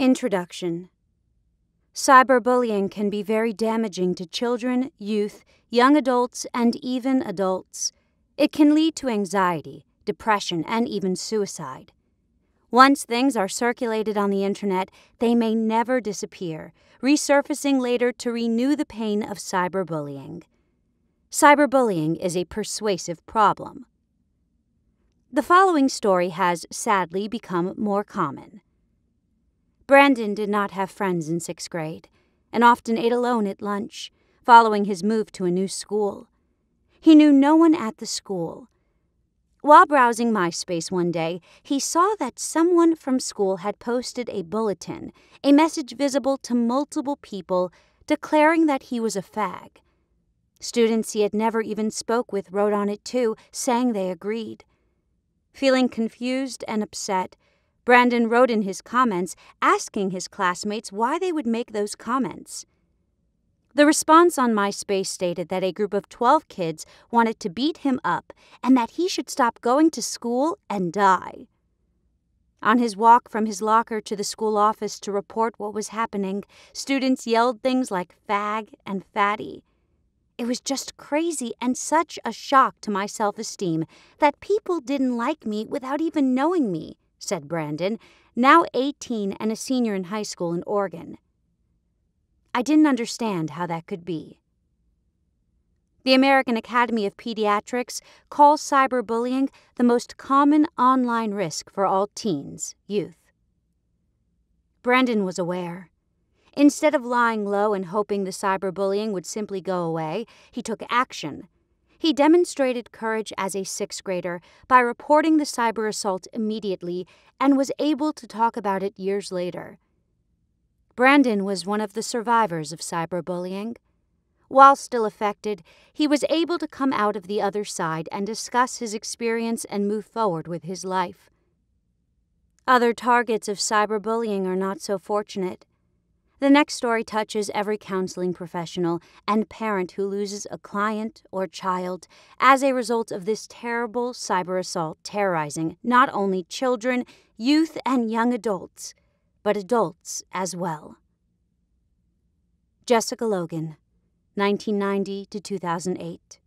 Introduction. Cyberbullying can be very damaging to children, youth, young adults, and even adults. It can lead to anxiety, depression, and even suicide. Once things are circulated on the internet, they may never disappear, resurfacing later to renew the pain of cyberbullying. Cyberbullying is a pervasive problem. The following story has, sadly, become more common. Brandon did not have friends in 6th grade and often ate alone at lunch, following his move to a new school. He knew no one at the school. While browsing MySpace one day, he saw that someone from school had posted a bulletin, a message visible to multiple people declaring that he was a fag. Students he had never even spoke with wrote on it too, saying they agreed. Feeling confused and upset, Brandon wrote in his comments asking his classmates why they would make those comments. The response on MySpace stated that a group of 12 kids wanted to beat him up and that he should stop going to school and die. On his walk from his locker to the school office to report what was happening, students yelled things like fag and fatty. It was just crazy and such a shock to my self-esteem that people didn't like me without even knowing me, said Brandon, now 18 and a senior in high school in Oregon. I didn't understand how that could be. The American Academy of Pediatrics calls cyberbullying the most common online risk for all teens, youth. Brandon was aware. Instead of lying low and hoping the cyberbullying would simply go away, he took action. He demonstrated courage as a 6th grader by reporting the cyber assault immediately and was able to talk about it years later. Brandon was one of the survivors of cyberbullying. While still affected, he was able to come out of the other side and discuss his experience and move forward with his life. Other targets of cyberbullying are not so fortunate. The next story touches every counseling professional and parent who loses a client or child as a result of this terrible cyber assault terrorizing not only children, youth, and young adults, but adults as well. Jessica Logan, 1990 to 2008.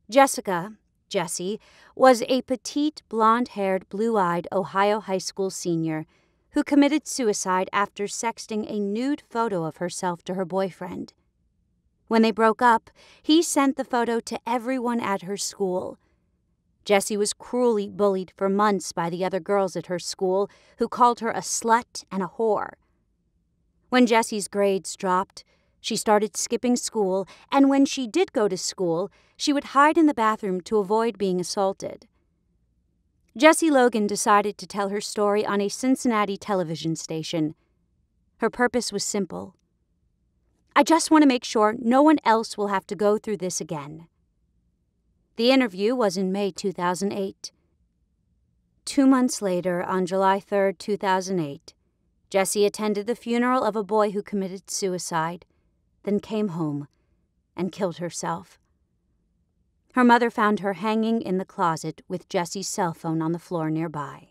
Jessica, Jessie, was a petite, blonde-haired, blue-eyed Ohio high school senior who committed suicide after sexting a nude photo of herself to her boyfriend. When they broke up, he sent the photo to everyone at her school. Jessie was cruelly bullied for months by the other girls at her school, who called her a slut and a whore. When Jessie's grades dropped, she started skipping school, and when she did go to school, she would hide in the bathroom to avoid being assaulted. Jessie Logan decided to tell her story on a Cincinnati television station. Her purpose was simple. I just want to make sure no one else will have to go through this again. The interview was in May 2008. 2 months later, on July 3, 2008, Jessie attended the funeral of a boy who committed suicide, then came home and killed herself. Her mother found her hanging in the closet with Jessie's cell phone on the floor nearby.